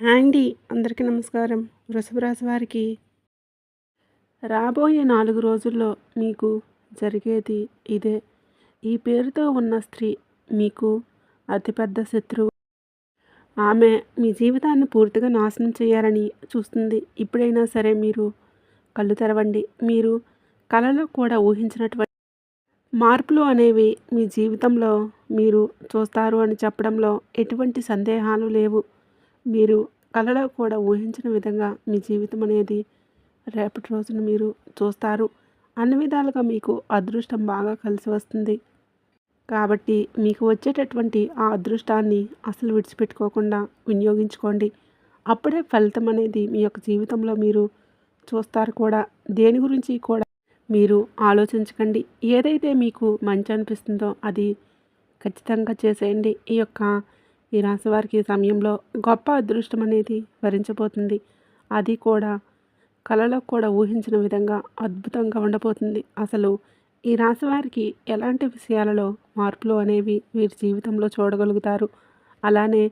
Hi అండి. అందరికీ నమస్కారం. వృషభ రాశి వారికి రాబోయే 4 రోజుల్లో మీకు జరిగేది ఇదే. ఈ పేరుతో ఉన్న స్త్రీ మీకు అతిపెద్ద శత్రువు. ఆమె మీ జీవితాన్ని పూర్తిగా నాశనం చేయాలని చూస్తుంది. ఇప్పుడైనా సరే మీరు కళ్ళు తెరవండి. మీరు కలలో కూడా ఊహించినటువంటి మార్పులు అనేవి మీ జీవితంలో మీరు చూస్తారు అని చెప్పడంలో ఎటువంటి సందేహాలు లేవు. మీరు కలలో కూడా ఊహించిన విధంగా మీ జీవితం అనేది రేపటి రోజున మీరు చూస్తారు. అన్ని విధాలుగా మీకు అదృష్టం బాగా కలిసి వస్తుంది. కాబట్టి మీకు వచ్చేటటువంటి ఆ అదృష్టాన్ని అసలు విడిచిపెట్టుకోకుండా వినియోగించుకోండి. అప్పుడే ఫలితం అనేది మీ యొక్క జీవితంలో మీరు చూస్తారు కూడా. దేని గురించి కూడా మీరు ఆలోచించకండి. ఏదైతే మీకు మంచి అనిపిస్తుందో అది ఖచ్చితంగా చేసేయండి. ఈ రాశి వారికి ఈ సమయంలో గొప్ప అదృష్టం అనేది వరించబోతుంది. అది కూడా కలలో కూడా ఊహించిన విధంగా అద్భుతంగా ఉండబోతుంది. అసలు ఈ రాశి వారికి ఎలాంటి విషయాలలో మార్పులు అనేవి వీరి జీవితంలో చూడగలుగుతారు. అలానే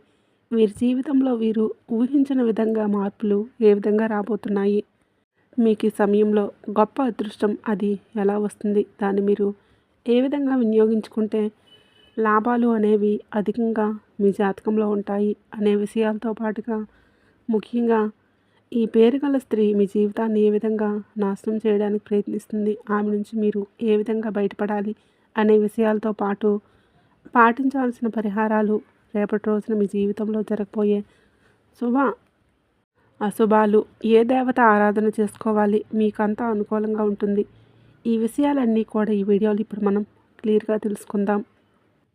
వీరి జీవితంలో వీరు ఊహించిన విధంగా మార్పులు ఏ విధంగా రాబోతున్నాయి, మీకు ఈ సమయంలో గొప్ప అదృష్టం అది ఎలా వస్తుంది, దాన్ని మీరు ఏ విధంగా వినియోగించుకుంటే లాభాలు అనేవి అధికంగా మీ జాతకంలో ఉంటాయి అనే విషయాలతో పాటుగా ముఖ్యంగా ఈ పేరు గల స్త్రీ మీ జీవితాన్ని ఏ విధంగా నాశనం చేయడానికి ప్రయత్నిస్తుంది, ఆమె నుంచి మీరు ఏ విధంగా బయటపడాలి అనే విషయాలతో పాటు పాటించాల్సిన పరిహారాలు, రేపటి రోజున మీ జీవితంలో జరగబోయే శుభ అశుభాలు, ఏ దేవత ఆరాధన చేసుకోవాలి, మీకంతా అనుకూలంగా ఉంటుంది. ఈ విషయాలన్నీ కూడా ఈ వీడియోలో ఇప్పుడు మనం క్లియర్గా తెలుసుకుందాం.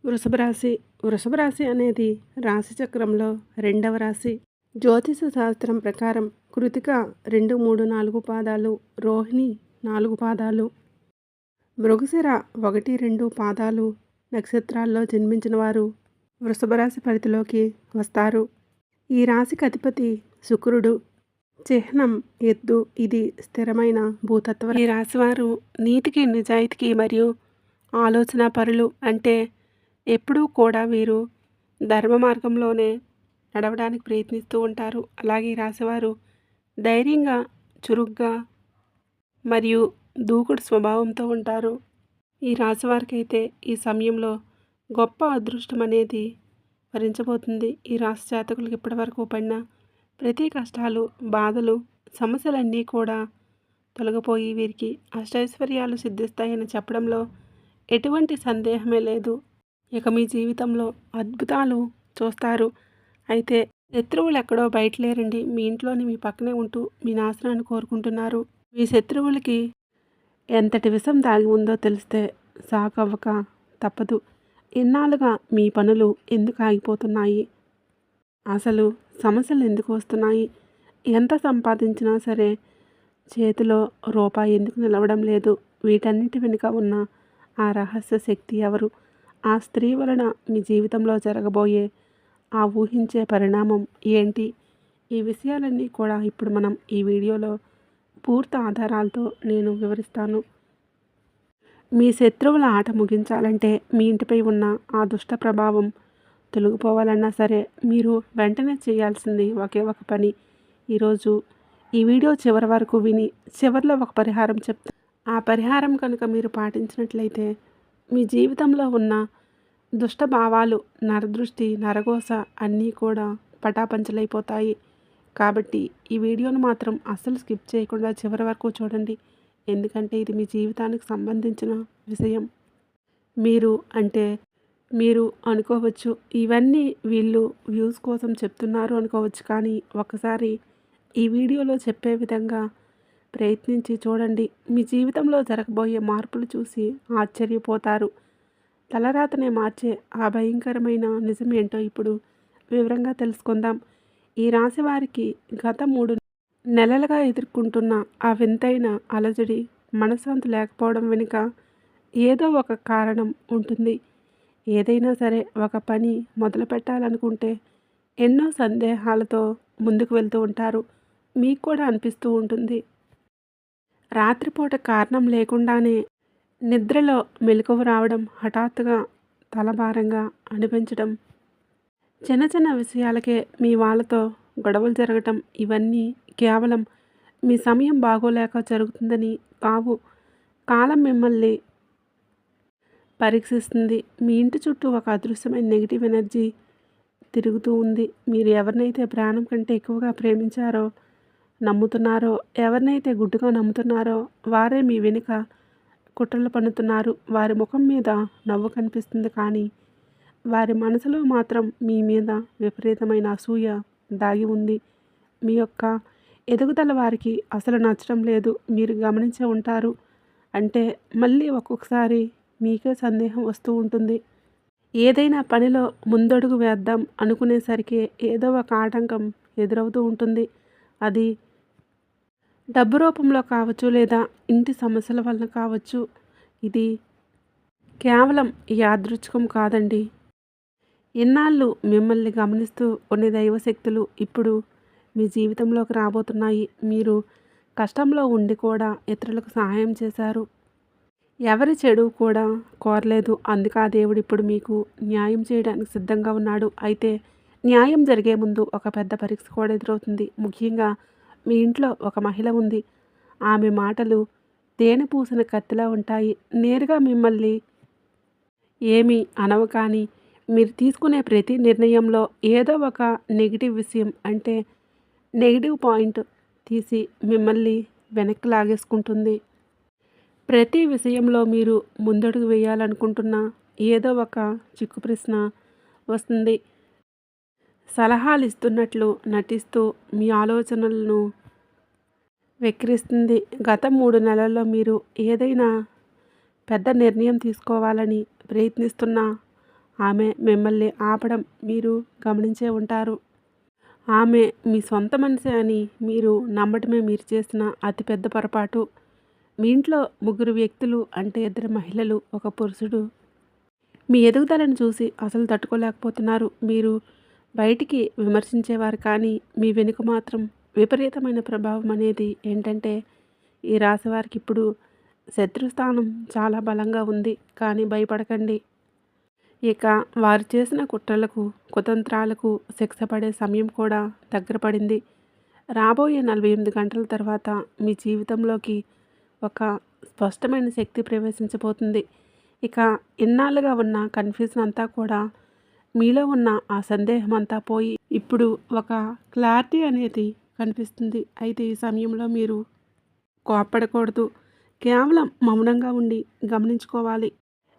వృషభ రాశి అనేది రాశి చక్రంలో రెండవ రాశి. జ్యోతిష శాస్త్రం ప్రకారం కృతిక 2, 3, 4 పాదాలు, రోహిణి 4 పాదాలు, మృగశిర 1, 2 పాదాలు నక్షత్రాల్లో జన్మించిన వారు వృషభ రాశి పరిధిలోకి వస్తారు. ఈ రాశికి అధిపతి శుక్రుడు. చిహ్నం ఎద్దు. ఇది స్థిరమైన భూతత్వం. ఈ రాశివారు నీతికి, నిజాయితీకి మరియు ఆలోచన పరులు. అంటే ఎప్పుడూ కూడా వీరు ధర్మ మార్గంలోనే నడవడానికి ప్రయత్నిస్తూ ఉంటారు. అలాగే ఈ రాశివారు ధైర్యంగా, చురుగ్గా మరియు దూకుడు స్వభావంతో ఉంటారు. ఈ రాశివారికి అయితే ఈ సమయంలో గొప్ప అదృష్టం అనేది వరించబోతుంది. ఈ రాశి జాతకులకు ఇప్పటివరకు పడిన ప్రతి కష్టాలు, బాధలు, సమస్యలన్నీ కూడా తొలగిపోయి వీరికి అష్టైశ్వర్యాలు సిద్ధిస్తాయని చెప్పడంలో ఎటువంటి సందేహమే లేదు. ఇక మీ జీవితంలో అద్భుతాలు చూస్తారు. అయితే శత్రువులు ఎక్కడో బయట లేరండి. మీ ఇంట్లోని మీ పక్కనే ఉంటూ మీ నాశనాన్ని కోరుకుంటున్నారు. మీ శత్రువులకి ఎంతటి విషం దాగి ఉందో తెలిస్తే షాక్ అవ్వక తప్పదు. ఇన్నాళ్ళుగా మీ పనులు ఎందుకు ఆగిపోతున్నాయి, అసలు సమస్యలు ఎందుకు వస్తున్నాయి, ఎంత సంపాదించినా సరే చేతిలో రూపాయి ఎందుకు నిలవడం లేదు, వీటన్నిటి వెనుక ఉన్న ఆ రహస్య శక్తి ఎవరు, ఆ స్త్రీ వలన మీ జీవితంలో జరగబోయే ఆ ఊహించే పరిణామం ఏంటి, ఈ విషయాలన్నీ కూడా ఇప్పుడు మనం ఈ వీడియోలో పూర్తి ఆధారాలతో నేను వివరిస్తాను. మీ శత్రువుల ఆట ముగించాలంటే, మీ ఇంటిపై ఉన్న ఆ దుష్ట ప్రభావం తొలగిపోవాలన్నా సరే మీరు వెంటనే చేయాల్సింది ఒకే ఒక పని. ఈరోజు ఈ వీడియో చివరి వరకు విని చివరిలో ఒక పరిహారం చెప్తాను. ఆ పరిహారం కనుక మీరు పాటించినట్లయితే మీ జీవితంలో ఉన్న దుష్ట భావాలు, నరదృష్టి, నరఘోష అన్నీ కూడా పటాపంచలైపోతాయి. కాబట్టి ఈ వీడియోను మాత్రం అస్సలు స్కిప్ చేయకుండా చివరి వరకు చూడండి. ఎందుకంటే ఇది మీ జీవితానికి సంబంధించిన విషయం. మీరు అనుకోవచ్చు, ఇవన్నీ వీళ్ళు వ్యూస్ కోసం చెప్తున్నారు అనుకోవచ్చు. కానీ ఒకసారి ఈ వీడియోలో చెప్పే విధంగా ప్రయత్నించి చూడండి. మీ జీవితంలో జరగబోయే మార్పులు చూసి ఆశ్చర్యపోతారు. తలరాతనే మార్చే ఆ భయంకరమైన నిజం ఏంటో ఇప్పుడు వివరంగా తెలుసుకుందాం. ఈ రాశి వారికి గత 3 నెలలుగా ఎదుర్కొంటున్న ఆ వింతైన అలజడి, మనశ్శాంతి లేకపోవడం వెనుక ఏదో ఒక కారణం ఉంటుంది. ఏదైనా సరే ఒక పని మొదలు పెట్టాలనుకుంటే ఎన్నో సందేహాలతో ముందుకు వెళ్తూ ఉంటారు. మీకు కూడా అనిపిస్తూ ఉంటుంది, రాత్రిపూట కారణం లేకుండానే నిద్రలో మెలకువ రావడం, హఠాత్తుగా తలభారంగా అనిపించడం, చిన్న చిన్న విషయాలకే మీ వాళ్ళతో గొడవలు జరగటం ఇవన్నీ కేవలం మీ సమయం బాగోలేక జరుగుతుందని కావు. కాలం మిమ్మల్ని పరీక్షిస్తుంది. మీ ఇంటి చుట్టూ ఒక అదృశ్యమైన నెగిటివ్ ఎనర్జీ తిరుగుతూ ఉంది. మీరు ఎవరినైతే ప్రాణం కంటే ఎక్కువగా ప్రేమించారో, నమ్ముతున్నారో, ఎవరినైతే గుడ్డుగా నమ్ముతున్నారో వారే మీ వెనుక కుట్రలు పన్నుతున్నారు. వారి ముఖం మీద నవ్వు కనిపిస్తుంది, కానీ వారి మనసులో మాత్రం మీ మీద విపరీతమైన అసూయ దాగి ఉంది. మీ యొక్క ఎదుగుదల వారికి అసలు నచ్చడం లేదు. మీరు గమనించే ఉంటారు. అంటే మళ్ళీ ఒక్కొక్కసారి మీకే సందేహం వస్తూ ఉంటుంది. ఏదైనా పనిలో ముందడుగు వేద్దాం అనుకునేసరికి ఏదో ఒక ఆటంకం ఎదురవుతూ ఉంటుంది. అది డబ్బు రూపంలో కావచ్చు, లేదా ఇంటి సమస్యల వలన కావచ్చు. ఇది కేవలం యాదృచ్ఛికం కాదండి. ఇన్నాళ్ళు మిమ్మల్ని గమనిస్తూ కొన్ని దైవశక్తులు ఇప్పుడు మీ జీవితంలోకి రాబోతున్నాయి. మీరు కష్టంలో ఉండి కూడా ఇతరులకు సహాయం చేశారు. ఎవరి చెడు కూడా కోరలేదు. అందుకే ఆ దేవుడు ఇప్పుడు మీకు న్యాయం చేయడానికి సిద్ధంగా ఉన్నాడు. అయితే న్యాయం జరిగే ముందు ఒక పెద్ద పరీక్ష కూడా ఎదురవుతుంది. ముఖ్యంగా మీ ఇంట్లో ఒక మహిళ ఉంది. ఆమె మాటలు తేనె పూసిన కత్తిలా ఉంటాయి. నేరుగా మిమ్మల్ని ఏమీ అనవు, కానీ మీరు తీసుకునే ప్రతి నిర్ణయంలో ఏదో ఒక నెగిటివ్ విషయం, అంటే నెగిటివ్ పాయింట్ తీసి మిమ్మల్ని వెనక్కి లాగేసుకుంటుంది. ప్రతి విషయంలో మీరు ముందడుగు వేయాలనుకుంటున్న ఏదో ఒక చిక్కు ప్రశ్న వస్తుంది. సలహాలు ఇస్తున్నట్లు నటిస్తూ మీ ఆలోచనలను వెక్కిరిస్తుంది. గత 3 నెలల్లో మీరు ఏదైనా పెద్ద నిర్ణయం తీసుకోవాలని ప్రయత్నిస్తున్నా ఆమె మిమ్మల్ని ఆపడం మీరు గమనించే ఉంటారు. ఆమె మీ సొంత మనిషి అని మీరు నమ్మటమే మీరు చేసిన అతిపెద్ద పొరపాటు. మీ ఇంట్లో 3 వ్యక్తులు, అంటే 2 మహిళలు, ఒక పురుషుడు మీ ఎదుగుదలను చూసి అసలు తట్టుకోలేకపోతున్నారు. మీరు బయటికి విమర్శించేవారు, కానీ మీ వెనుక మాత్రం విపరీతమైన ప్రభావం అనేది ఏంటంటే, ఈ రాశి వారికి ఇప్పుడు శత్రుస్థానం చాలా బలంగా ఉంది. కానీ భయపడకండి. ఇక వారు చేసిన కుట్రలకు, కుతంత్రాలకు శిక్ష పడే సమయం కూడా దగ్గర పడింది. రాబోయే 48 గంటల తర్వాత మీ జీవితంలోకి ఒక స్పష్టమైన శక్తి ప్రవేశించబోతుంది. ఇక ఇన్నాళ్ళుగా ఉన్న కన్ఫ్యూజన్ అంతా కూడా, మీలో ఉన్న ఆ సందేహం అంతా పోయి ఇప్పుడు ఒక క్లారిటీ అనేది కనిపిస్తుంది. అయితే ఈ సమయంలో మీరు కోప్పడకూడదు. కేవలం మౌనంగా ఉండి గమనించుకోవాలి.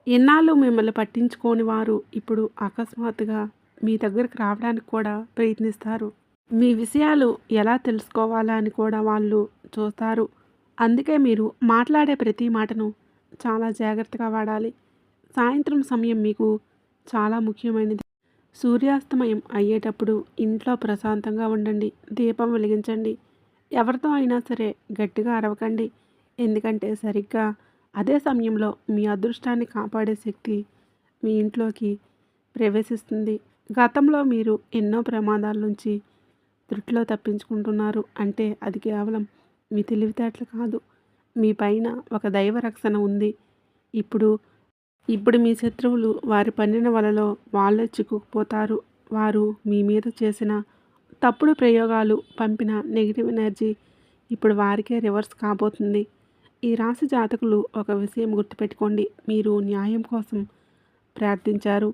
ఇన్నాళ్ళు మిమ్మల్ని పట్టించుకోని వారు ఇప్పుడు అకస్మాత్తుగా మీ దగ్గరికి రావడానికి కూడా ప్రయత్నిస్తారు. మీ విషయాలు ఎలా తెలుసుకోవాలా అని కూడా వాళ్ళు చూస్తారు. అందుకే మీరు మాట్లాడే ప్రతి మాటను చాలా జాగ్రత్తగా వాడాలి. సాయంత్రం సమయం మీకు చాలా ముఖ్యమైనది. సూర్యాస్తమయం అయ్యేటప్పుడు ఇంట్లో ప్రశాంతంగా ఉండండి. దీపం వెలిగించండి. ఎవరితో అయినా సరే గట్టిగా అరవకండి. ఎందుకంటే సరిగ్గా అదే సమయంలో మీ అదృష్టాన్ని కాపాడే శక్తి మీ ఇంట్లోకి ప్రవేశిస్తుంది. గతంలో మీరు ఎన్నో ప్రమాదాల నుంచి త్రుటిలో తప్పించుకుంటున్నారు. అంటే అది కేవలం మీ తెలివితేటలు కాదు, మీ పైన ఒక దైవ రక్షణ ఉంది. ఇప్పుడు ఇప్పుడు మీ శత్రువులు వారి పన్నిన వలలో వాళ్ళే చిక్కుకుపోతారు. వారు మీ మీద చేసిన తప్పుడు ప్రయోగాలు, పంపిన నెగిటివ్ ఎనర్జీ ఇప్పుడు వారికే రివర్స్ కాబోతుంది. ఈ రాశి జాతకులు ఒక విషయం గుర్తుపెట్టుకోండి. మీరు న్యాయం కోసం ప్రార్థించారు,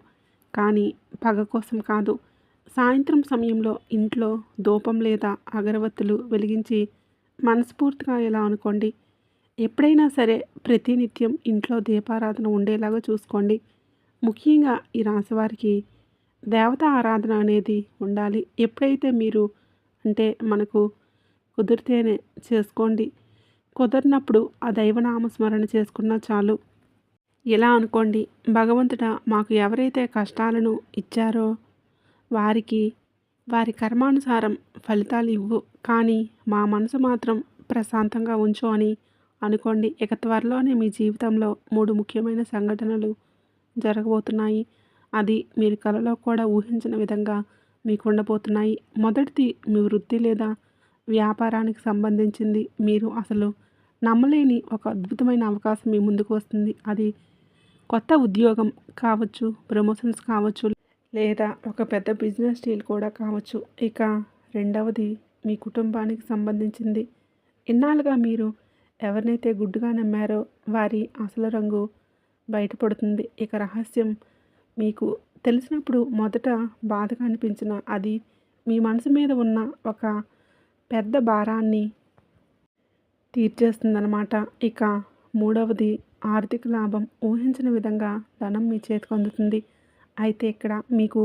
కానీ పగ కోసం కాదు. సాయంత్రం సమయంలో ఇంట్లో ధూపం లేదా అగరవత్తులు వెలిగించి మనస్ఫూర్తిగా ఇలా అనుకోండి. ఎప్పుడైనా సరే ప్రతినిత్యం ఇంట్లో దీపారాధన ఉండేలాగా చూసుకోండి. ముఖ్యంగా ఈ రాశి వారికి దేవతా ఆరాధన అనేది ఉండాలి. ఎప్పుడైతే మీరు, అంటే మనకు కుదిరితేనే చేసుకోండి. కుదరినప్పుడు ఆ దైవనామస్మరణ చేసుకున్నా చాలు. ఇలా అనుకోండి, భగవంతుడా, మాకు ఎవరైతే కష్టాలను ఇచ్చారో వారికి వారి కర్మానుసారం ఫలితాలు ఇవ్వు, కానీ మా మనసు మాత్రం ప్రశాంతంగా ఉంచు అని అనుకోండి. ఇక త్వరలోనే మీ జీవితంలో 3 ముఖ్యమైన సంఘటనలు జరగబోతున్నాయి. అది మీరు కలలో కూడా ఊహించిన విధంగా మీకు ఉండబోతున్నాయి. మొదటిది మీ వృత్తి లేదా వ్యాపారానికి సంబంధించింది. మీరు అసలు నమ్మలేని ఒక అద్భుతమైన అవకాశం మీ ముందుకు వస్తుంది. అది కొత్త ఉద్యోగం కావచ్చు, ప్రమోషన్స్ కావచ్చు, లేదా ఒక పెద్ద బిజినెస్ డీల్ కూడా కావచ్చు. ఇక రెండవది మీ కుటుంబానికి సంబంధించింది. ఇన్నాళ్ళుగా మీరు ఎవరినైతే గుడ్డిగా నమ్మారో వారి అసలు రంగు బయటపడుతుంది. ఇక రహస్యం మీకు తెలిసినప్పుడు మొదట బాధగా అనిపించిన అది మీ మనసు మీద ఉన్న ఒక పెద్ద భారాన్ని తీర్చేస్తుందన్నమాట. ఇక మూడవది ఆర్థిక లాభం. ఊహించని విధంగా ధనం మీ చేతికి అందుతుంది. అయితే ఇక్కడ మీకు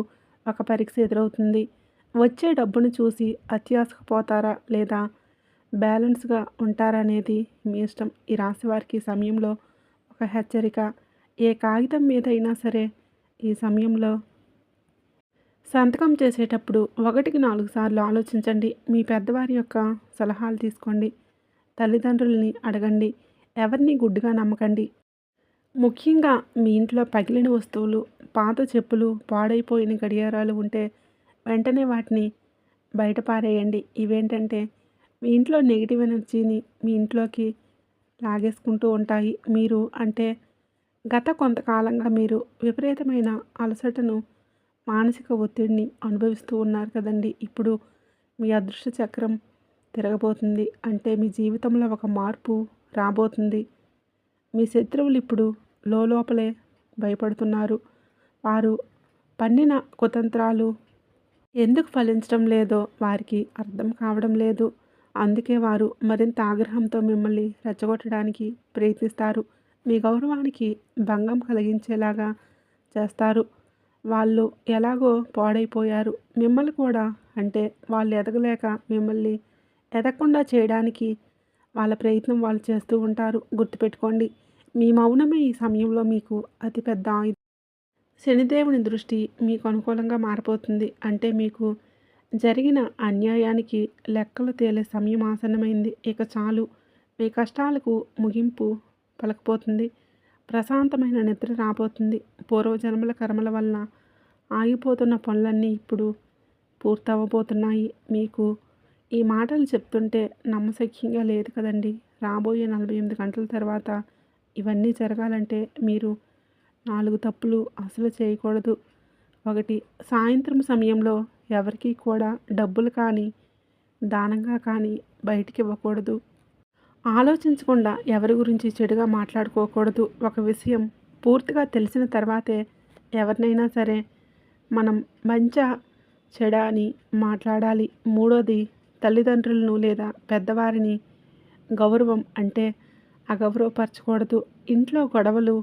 ఒక పరీక్ష ఎదురవుతుంది. వచ్చే డబ్బును చూసి అత్యాశకు పోతారా లేదా బ్యాలెన్స్గా ఉంటారా అనేది మీ ఇష్టం. ఈ రాశి వారికి ఈ సమయంలో ఒక హెచ్చరిక. ఏ కాగితం మీద అయినా సరే ఈ సమయంలో సంతకం చేసేటప్పుడు 1కి 4 సార్లు ఆలోచించండి. మీ పెద్దవారి యొక్క సలహాలు తీసుకోండి. తల్లిదండ్రులని అడగండి. ఎవరిని గుడ్డిగా నమ్మకండి. ముఖ్యంగా మీ ఇంట్లో పగిలిన వస్తువులు, పాత చెప్పులు, పాడైపోయిన గడియారాలు ఉంటే వెంటనే వాటిని బయట పారేయండి. ఇవేంటంటే మీ ఇంట్లో నెగిటివ్ ఎనర్జీని మీ ఇంట్లోకి లాగేసుకుంటూ ఉంటాయి. మీరు అంటే గత కొంతకాలంగా మీరు విపరీతమైన అలసటను, మానసిక ఒత్తిడిని అనుభవిస్తూ ఉన్నారు కదండి. ఇప్పుడు మీ అదృష్ట చక్రం తిరగబోతుంది. అంటే మీ జీవితంలో ఒక మార్పు రాబోతుంది. మీ శత్రువులు ఇప్పుడు లోపలే భయపడుతున్నారు. వారు పన్నిన కుతంత్రాలు ఎందుకు ఫలించడం లేదో వారికి అర్థం కావడం లేదు. అందుకే వారు మరింత ఆగ్రహంతో మిమ్మల్ని రెచ్చగొట్టడానికి ప్రయత్నిస్తారు. మీ గౌరవానికి భంగం కలిగించేలాగా చేస్తారు. వాళ్ళు ఎలాగో పాడైపోయారు. మిమ్మల్ని కూడా అంటే వాళ్ళు ఎదగలేక మిమ్మల్ని ఎదగకుండా చేయడానికి వాళ్ళ ప్రయత్నం వాళ్ళు చేస్తూ ఉంటారు. గుర్తుపెట్టుకోండి, మీ మౌనమే ఈ సమయంలో మీకు అతిపెద్ద ఆయుధం. శనిదేవుని దృష్టి మీకు అనుకూలంగా మారిపోతుంది. అంటే మీకు జరిగిన అన్యాయానికి లెక్కలు తేలే సమయం ఆసన్నమైంది. ఇక చాలు, మీ కష్టాలకు ముగింపు పలకపోతుంది. ప్రశాంతమైన నిద్ర రాబోతుంది. పూర్వజన్మల కర్మల వలన ఆగిపోతున్న పనులన్నీ ఇప్పుడు పూర్తవబోతున్నాయి. మీకు ఈ మాటలు చెప్తుంటే నమ్మశక్యంగా లేదు కదండి. రాబోయే 48 గంటల తర్వాత ఇవన్నీ జరగాలంటే మీరు 4 తప్పులు అసలు చేయకూడదు. 1, సాయంత్రం సమయంలో ఎవరికీ కూడా డబ్బులు కానీ, దానంగా కానీ బయటికి ఇవ్వకూడదు. ఆలోచించకుండా ఎవరి గురించి చెడుగా మాట్లాడుకోకూడదు. ఒక విషయం పూర్తిగా తెలిసిన తర్వాతే ఎవరినైనా సరే మనం మంచా చెడా అని మాట్లాడాలి. మూడోది, తల్లిదండ్రులను లేదా పెద్దవారిని గౌరవం అంటే అగౌరవపరచకూడదు. ఇంట్లో గొడవలు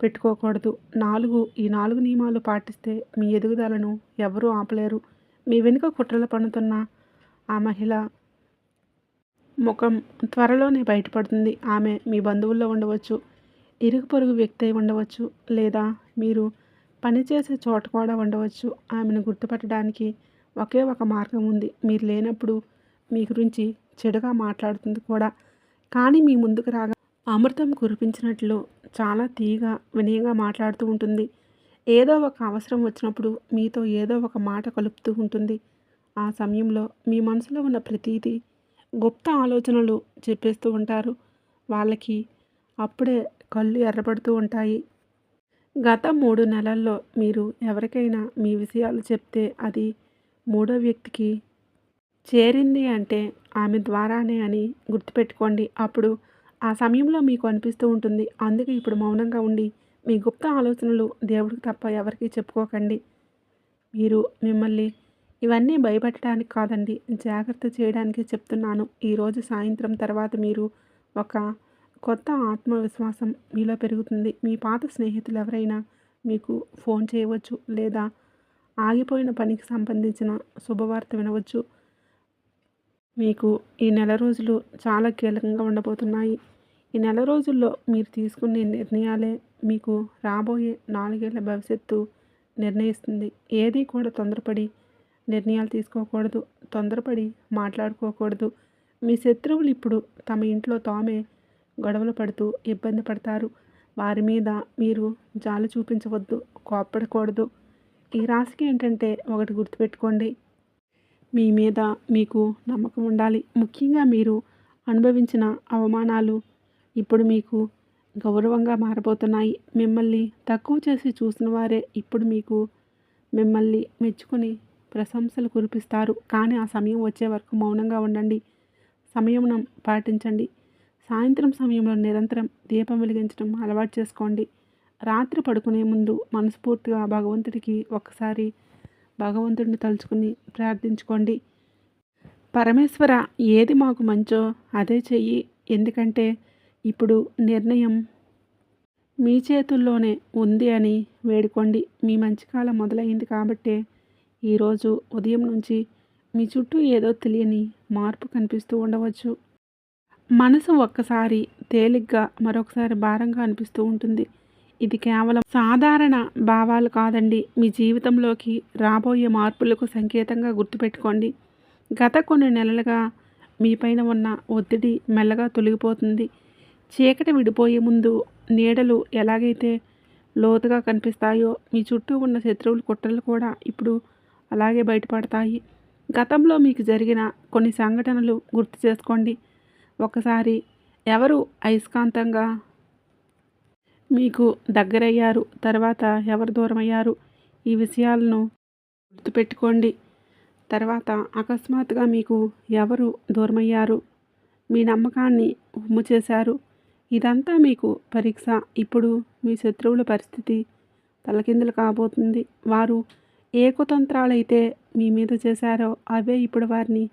పెట్టుకోకూడదు. 4 ఈ 4 నియమాలు పాటిస్తే మీ ఎదుగుదలను ఎవరూ ఆపలేరు. మీ వెనుక కుట్రలు పన్నుతున్న ఆ మహిళ ముఖం త్వరలోనే బయటపడుతుంది. ఆమె మీ బంధువుల్లో ఉండవచ్చు, ఇరుగు పొరుగు వ్యక్తి అయి ఉండవచ్చు, లేదా మీరు పనిచేసే చోట కూడా ఉండవచ్చు. ఆమెను గుర్తుపట్టడానికి ఒకే ఒక మార్గం ఉంది. మీరు లేనప్పుడు మీ గురించి చెడుగా మాట్లాడుతుంది కూడా. కానీ మీ ముందుకు రాగా అమృతం కురిపించినట్లు చాలా తీయగా వినయంగా మాట్లాడుతూ ఉంటుంది. ఏదో ఒక అవసరం వచ్చినప్పుడు మీతో ఏదో ఒక మాట కలుపుతూ ఉంటుంది. ఆ సమయంలో మీ మనసులో ఉన్న ప్రతీదీ గుప్త ఆలోచనలు చెప్పేస్తూ ఉంటారు. వాళ్ళకి అప్పుడే కళ్ళు ఎర్రబడుతూ ఉంటాయి. గత 3 నెలల్లో మీరు ఎవరికైనా మీ విషయాలు చెప్తే అది మూడో వ్యక్తికి చేరింది అంటే ఆమె ద్వారానే అని గుర్తుపెట్టుకోండి. అప్పుడు ఆ సమయంలో మీకు అనిపిస్తూ ఉంటుంది. అందుకే ఇప్పుడు మౌనంగా ఉండి మీ గుప్త ఆలోచనలు దేవుడికి తప్ప ఎవరికీ చెప్పుకోకండి. మీరు మిమ్మల్ని ఇవన్నీ భయపెట్టడానికి కాదండి, జాగ్రత్త చేయడానికే చెప్తున్నాను. ఈరోజు సాయంత్రం తర్వాత మీరు ఒక కొత్త ఆత్మవిశ్వాసం మీలో పెరుగుతుంది. మీ పాత స్నేహితులు ఎవరైనా మీకు ఫోన్ చేయవచ్చు, లేదా ఆగిపోయిన పనికి సంబంధించిన శుభవార్త వినవచ్చు. మీకు ఈ నెల రోజులు చాలా కీలకంగా ఉండబోతున్నాయి. ఈ నెల రోజుల్లో మీరు తీసుకునే నిర్ణయాలే మీకు రాబోయే 4 ఏళ్ల భవిష్యత్తు నిర్ణయిస్తుంది. ఏది కూడా తొందరపడి నిర్ణయాలు తీసుకోకూడదు. తొందరపడి మాట్లాడుకోకూడదు. మీ శత్రువులు ఇప్పుడు తమ ఇంట్లో తామే గొడవలు పడుతూ ఇబ్బంది పడతారు. వారి మీద మీరు జాలి చూపించవద్దు, కోప్పడకూడదు. ఈ రాశికి ఏంటంటే ఒకటి గుర్తుపెట్టుకోండి, మీ మీద మీకు నమ్మకం ఉండాలి. ముఖ్యంగా మీరు అనుభవించిన అవమానాలు ఇప్పుడు మీకు గౌరవంగా మారబోతున్నాయి. మిమ్మల్ని తక్కువ చేసి చూసిన వారే ఇప్పుడు మీకు మిమ్మల్ని మెచ్చుకొని ప్రశంసలు కురిపిస్తారు. కానీ ఆ సమయం వచ్చే వరకు మౌనంగా ఉండండి. సంయమనం పాటించండి. సాయంత్రం సమయంలో నిరంతరం దీపం వెలిగించడం అలవాటు చేసుకోండి. రాత్రి పడుకునే ముందు మనస్ఫూర్తిగా భగవంతుడికి ఒక్కసారి భగవంతుడిని తలుచుకుని ప్రార్థించుకోండి. పరమేశ్వర, ఏది మాకు మంచో అదే చెయ్యి. ఎందుకంటే ఇప్పుడు నిర్ణయం మీ చేతుల్లోనే ఉంది అని వేడుకోండి. మీ మంచి కాలం మొదలైంది కాబట్టే ఈరోజు ఉదయం నుంచి మీ చుట్టూ ఏదో తెలియని మార్పు కనిపిస్తూ ఉండవచ్చు. మనసు ఒక్కసారి తేలిగ్గా మరొకసారి భారంగా అనిపిస్తూ ఉంటుంది. ఇది కేవలం సాధారణ భావాలు కాదండి. మీ జీవితంలోకి రాబోయే మార్పులకు సంకేతంగా గుర్తుపెట్టుకోండి. గత కొన్ని నెలలుగా మీపైన ఉన్న ఒత్తిడి మెల్లగా తొలగిపోతుంది. చీకటి విడిపోయే ముందు నీడలు ఎలాగైతే లోతుగా కనిపిస్తాయో మీ చుట్టూ ఉన్న శత్రువుల కుట్రలు కూడా ఇప్పుడు అలాగే బయటపడతాయి. గతంలో మీకు జరిగిన కొన్ని సంఘటనలు గుర్తు చేసుకోండి. ఒకసారి ఎవరు అయస్కాంతంగా మీకు దగ్గరయ్యారు, తర్వాత ఎవరు దూరమయ్యారు, ఈ విషయాలను గుర్తుపెట్టుకోండి. తర్వాత అకస్మాత్తుగా మీకు ఎవరు దూరమయ్యారు, మీ నమ్మకాన్ని ఉమ్ము చేశారు. ఇదంతా మీకు పరీక్ష. ఇప్పుడు మీ శత్రువుల పరిస్థితి తలకిందులు కాబోతుంది. వారు ఏ కుతంత్రాలైతే మీ మీద చేశారో అవే ఇప్పుడు వారిని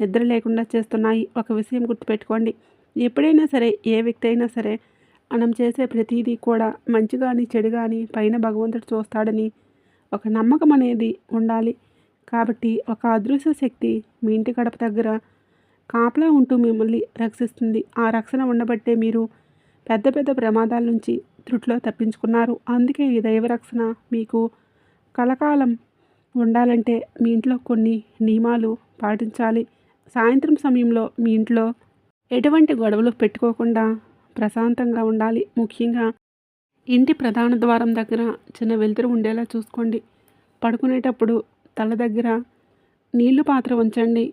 నిద్ర లేకుండా చేస్తున్నాయి. ఒక విషయం గుర్తుపెట్టుకోండి. ఎప్పుడైనా సరే, ఏ వ్యక్తి అయినా సరే, మనం చేసే ప్రతిదీ కూడా మంచి కానీ చెడు కానీ పైన భగవంతుడు చూస్తాడని ఒక నమ్మకం అనేది ఉండాలి. కాబట్టి ఒక అదృశ్య శక్తి మీ ఇంటి గడప దగ్గర కాపలా ఉంటూ మిమ్మల్ని రక్షిస్తుంది. ఆ రక్షణ ఉండబట్టే మీరు పెద్ద పెద్ద ప్రమాదాల నుంచి త్రుట్లో తప్పించుకున్నారు. అందుకే ఈ దైవరక్షణ మీకు కలకాలం ఉండాలంటే మీ ఇంట్లో కొన్ని నియమాలు పాటించాలి. సాయంత్రం సమయంలో మీ ఇంట్లో ఎటువంటి గొడవలు పెట్టుకోకుండా ప్రశాంతంగా ఉండాలి. ముఖ్యంగా ఇంటి ప్రధాన ద్వారం దగ్గర చిన్న వెలుతురు ఉండేలా చూసుకోండి. పడుకునేటప్పుడు తల దగ్గర నీళ్లు పాత్ర ఉంచండి.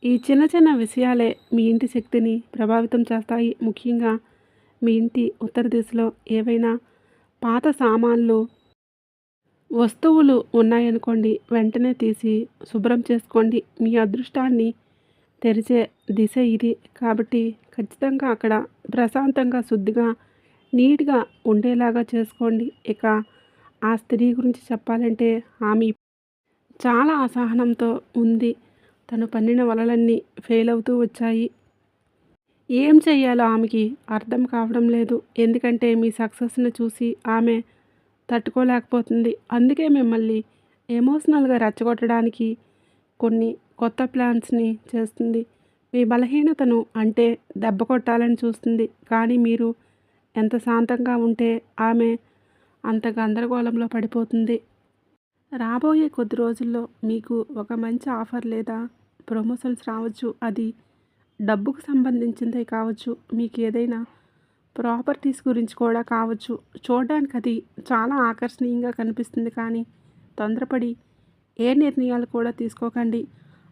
ఈ చిన్న చిన్న విషయాలే మీ ఇంటి శక్తిని ప్రభావితం చేస్తాయి. ముఖ్యంగా మీ ఇంటి ఉత్తర దిశలో ఏవైనా పాత సామాన్లు, వస్తువులు ఉన్నాయనుకోండి, వెంటనే తీసి శుభ్రం చేసుకోండి. మీ అదృష్టాన్ని తెరిచే దిశ ఇది. కాబట్టి ఖచ్చితంగా అక్కడ ప్రశాంతంగా, శుద్ధిగా, నీట్గా ఉండేలాగా చేసుకోండి. ఇక ఆ స్త్రీ గురించి చెప్పాలంటే ఆమె చాలా అసహనంతో ఉంది. తను పన్నిన వలలన్నీ ఫెయిల్ అవుతూ వచ్చాయి. ఏం చెయ్యాలో ఆమెకి అర్థం కావడం లేదు. ఎందుకంటే మీ సక్సెస్ని చూసి ఆమె తట్టుకోలేకపోతుంది. అందుకే మిమ్మల్ని ఎమోషనల్గా రెచ్చగొట్టడానికి కొన్ని కొత్త ప్లాన్స్ని చేస్తుంది. మీ బలహీనతను అంటే దెబ్బ కొట్టాలని చూస్తుంది. కానీ మీరు ఎంత శాంతంగా ఉంటే ఆమె అంత గందరగోళంలో పడిపోతుంది. రాబోయే కొద్ది రోజుల్లో మీకు ఒక మంచి ఆఫర్ లేదా ప్రమోషన్స్ రావచ్చు. అది డబ్బుకు సంబంధించిందే కావచ్చు, మీకు ఏదైనా ప్రాపర్టీస్ గురించి కూడా కావచ్చు. చూడడానికి అది చాలా ఆకర్షణీయంగా కనిపిస్తుంది. కానీ తొందరపడి ఏ నిర్ణయాలు కూడా తీసుకోకండి.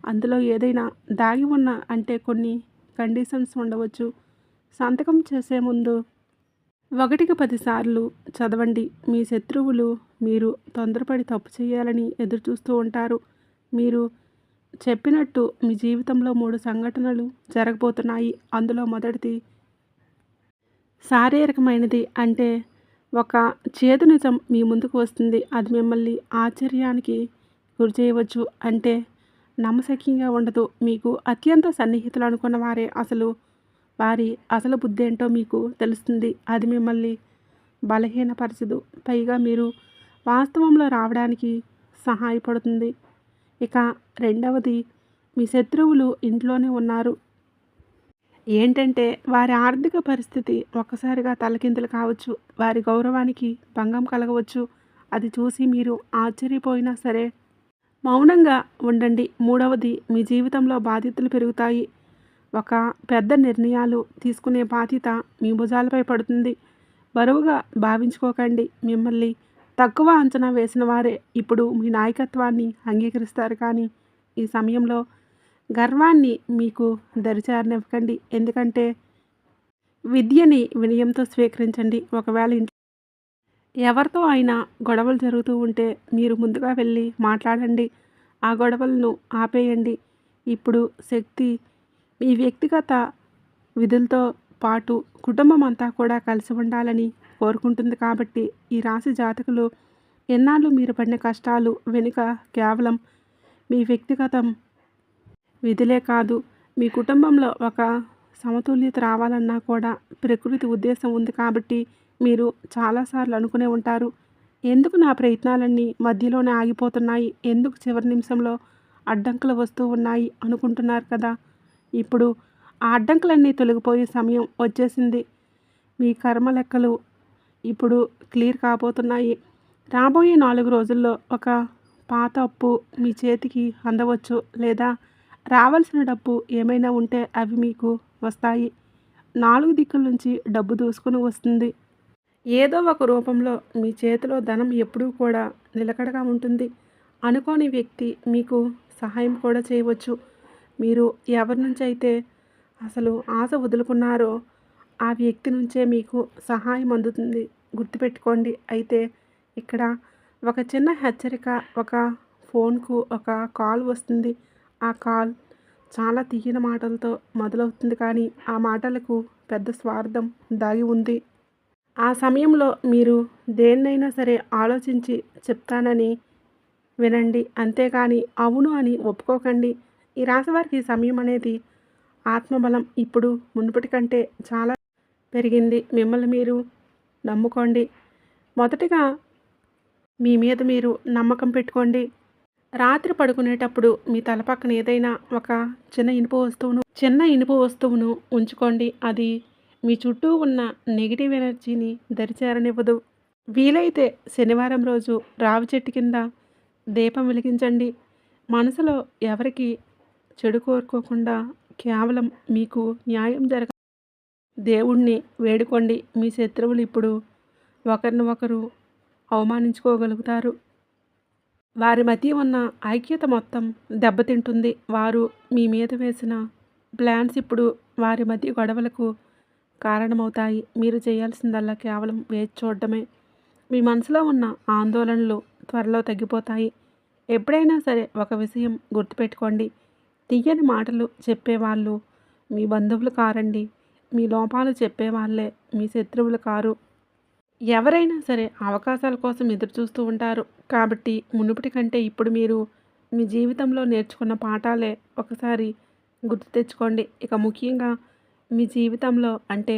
అందులో ఏదైనా దాగి ఉన్న అంటే కొన్ని కండిషన్స్ ఉండవచ్చు. సంతకం చేసే ముందు 1కి 10 సార్లు చదవండి. మీ శత్రువులు మీరు తొందరపడి తప్పు చేయాలని ఎదురు చూస్తూ ఉంటారు. మీరు చెప్పినట్టు మీ జీవితంలో 3 సంఘటనలు జరగబోతున్నాయి. అందులో మొదటిది శారీరకమైనది. అంటే ఒక చేదు నిజం మీ ముందుకు వస్తుంది. అది మిమ్మల్ని ఆశ్చర్యానికి గురి చేయవచ్చు. అంటే నమ్మశక్యంగా ఉండదు. మీకు అత్యంత సన్నిహితులు అనుకున్న వారే వారి అసలు బుద్ధి ఏంటో మీకు తెలుస్తుంది. అది మిమ్మల్ని బలహీనపరచదు. పైగా మీరు వాస్తవంలో రావడానికి సహాయపడుతుంది. ఇక రెండవది, మీ శత్రువులు ఇంట్లోనే ఉన్నారు. ఏంటంటే వారి ఆర్థిక పరిస్థితి ఒక్కసారిగా తలకిందులు కావచ్చు. వారి గౌరవానికి భంగం కలగవచ్చు. అది చూసి మీరు ఆశ్చర్యపోయినా సరే మౌనంగా ఉండండి. మూడవది, మీ జీవితంలో బాధ్యతలు పెరుగుతాయి. ఒక పెద్ద నిర్ణయాలు తీసుకునే బాధ్యత మీ భుజాలపై పడుతుంది. బరువుగా భావించుకోకండి. మిమ్మల్ని తక్కువ అంచనా వేసిన వారే ఇప్పుడు మీ నాయకత్వాన్ని అంగీకరిస్తారు. కానీ ఈ సమయంలో గర్వాన్ని మీకు దరిచేరనివ్వకండి. ఎందుకంటే విద్యని వినయంతో స్వీకరించండి. ఒకవేళ ఎవరితో అయినా గొడవలు జరుగుతూ ఉంటే మీరు ముందుగా వెళ్ళి మాట్లాడండి. ఆ గొడవలను ఆపేయండి. ఇప్పుడు శక్తి మీ వ్యక్తిగత విధులతో పాటు కుటుంబం అంతా కూడా కలిసి ఉండాలని కోరుకుంటుంది కాబట్టి ఈ రాశి జాతకులు ఎన్నాళ్ళు మీరు పడిన కష్టాలు వెనుక కేవలం మీ వ్యక్తిగతం విధులే కాదు, మీ కుటుంబంలో ఒక సమతుల్యత రావాలన్నా కూడా ప్రకృతి ఉద్దేశం ఉంది కాబట్టి మీరు చాలాసార్లు అనుకునే ఉంటారు. ఎందుకు నా ప్రయత్నాలన్నీ మధ్యలోనే ఆగిపోతున్నాయి? ఎందుకు చివరి నిమిషంలో అడ్డంకులు వస్తూ ఉన్నాయి అనుకుంటున్నారు కదా! ఇప్పుడు ఆ అడ్డంకులన్నీ తొలగిపోయే సమయం వచ్చేసింది. మీ కర్మ లెక్కలు ఇప్పుడు క్లియర్ కాబోతున్నాయి. రాబోయే 4 రోజుల్లో ఒక పాత అప్పు మీ చేతికి అందవచ్చు, లేదా రావాల్సిన డబ్బు ఏమైనా ఉంటే అవి మీకు వస్తాయి. 4 దిక్కుల నుంచి డబ్బు దూసుకుని వస్తుంది. ఏదో ఒక రూపంలో మీ చేతిలో ధనం ఎప్పుడూ కూడా నిలకడగా ఉంటుంది. అనుకోని వ్యక్తి మీకు సహాయం కూడా చేయవచ్చు. మీరు ఎవరి నుంచి అయితే అసలు ఆశ వదులుకున్నారో ఆ వ్యక్తి నుంచే మీకు సహాయం అందుతుంది. గుర్తుపెట్టుకోండి. అయితే ఇక్కడ ఒక చిన్న హెచ్చరిక, ఒక ఫోన్కు ఒక కాల్ వస్తుంది. ఆ కాల్ చాలా తీయని మాటలతో మొదలవుతుంది, కానీ ఆ మాటలకు పెద్ద స్వార్థం దాగి ఉంది. ఆ సమయంలో మీరు దేన్నైనా సరే ఆలోచించి చెప్తానని వినండి. అంతేకాని అవును అని ఒప్పుకోకండి. ఈ రాశివారికి ఈ సమయం అనేది ఆత్మబలం ఇప్పుడు మునుపటి కంటే చాలా పెరిగింది. మిమ్మల్ని మీరు నమ్ముకోండి. మొదటిగా మీ మీద మీరు నమ్మకం పెట్టుకోండి. రాత్రి పడుకునేటప్పుడు మీ తల పక్కన ఏదైనా ఒక చిన్న ఇనుప వస్తువును ఉంచుకోండి. అది మీ చుట్టూ ఉన్న నెగిటివ్ ఎనర్జీని దరిచేరనివ్వదు. వీలైతే శనివారం రోజు రావి చెట్టు కింద దీపం వెలిగించండి. మనసులో ఎవరికి చెడు కోరుకోకుండా కేవలం మీకు న్యాయం దేవుణ్ణి వేడుకోండి. మీ శత్రువులు ఇప్పుడు ఒకరిని ఒకరు అవమానించుకోగలుగుతారు. వారి మధ్య ఉన్న ఐక్యత మొత్తం దెబ్బతింటుంది. వారు మీ మీద వేసిన ప్లాన్స్ ఇప్పుడు వారి మధ్య గొడవలకు కారణమవుతాయి. మీరు చేయాల్సిందల్లా కేవలం వేచి చూడడమే. మీ మనసులో ఉన్న ఆందోళనలు త్వరలో తగ్గిపోతాయి. ఎప్పుడైనా సరే ఒక విషయం గుర్తుపెట్టుకోండి. తీయని మాటలు చెప్పేవాళ్ళు మీ బంధువులు కారండి. మీ లోపాలు చెప్పేవాళ్ళే మీ శత్రువులు కారు. ఎవరైనా సరే అవకాశాల కోసం ఎదురు చూస్తూ ఉంటారు. కాబట్టి మునుపటి కంటే ఇప్పుడు మీరు మీ జీవితంలో నేర్చుకున్న పాఠాలే ఒకసారి గుర్తు తెచ్చుకోండి. ఇక ముఖ్యంగా మీ జీవితంలో అంటే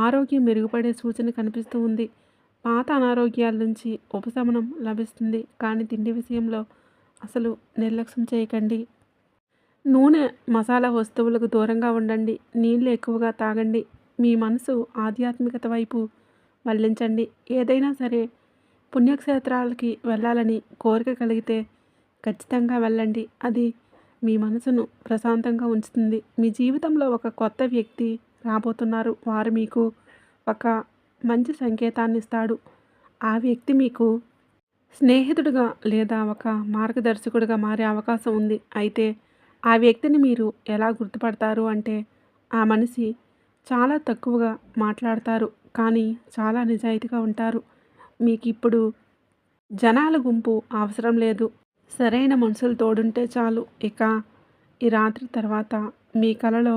ఆరోగ్యం మెరుగుపడే సూచన కనిపిస్తూ ఉంది. పాత అనారోగ్యాల నుంచి ఉపశమనం లభిస్తుంది. కానీ తిండి విషయంలో అసలు నిర్లక్ష్యం చేయకండి. నూనె, మసాలా వస్తువులకు దూరంగా ఉండండి. నీళ్ళు ఎక్కువగా తాగండి. మీ మనసు ఆధ్యాత్మికత వైపు మళ్లించండి. ఏదైనా సరే పుణ్యక్షేత్రాలకి వెళ్ళాలని కోరిక కలిగితే ఖచ్చితంగా వెళ్ళండి. అది మీ మనసును ప్రశాంతంగా ఉంచుతుంది. మీ జీవితంలో ఒక కొత్త వ్యక్తి రాబోతున్నారు. వారు మీకు ఒక మంచి సంకేతాన్ని ఇస్తాడు. ఆ వ్యక్తి మీకు స్నేహితుడిగా లేదా ఒక మార్గదర్శకుడిగా మారే అవకాశం ఉంది. అయితే ఆ వ్యక్తిని మీరు ఎలా గుర్తుపడతారు అంటే, ఆ మనిషి చాలా తక్కువగా మాట్లాడతారు, కానీ చాలా నిజాయితీగా ఉంటారు. మీకు ఇప్పుడు జనాల గుంపు అవసరం లేదు. సరైన మనుషులు తోడుంటే చాలు. ఇక ఈ రాత్రి తర్వాత మీ కలలో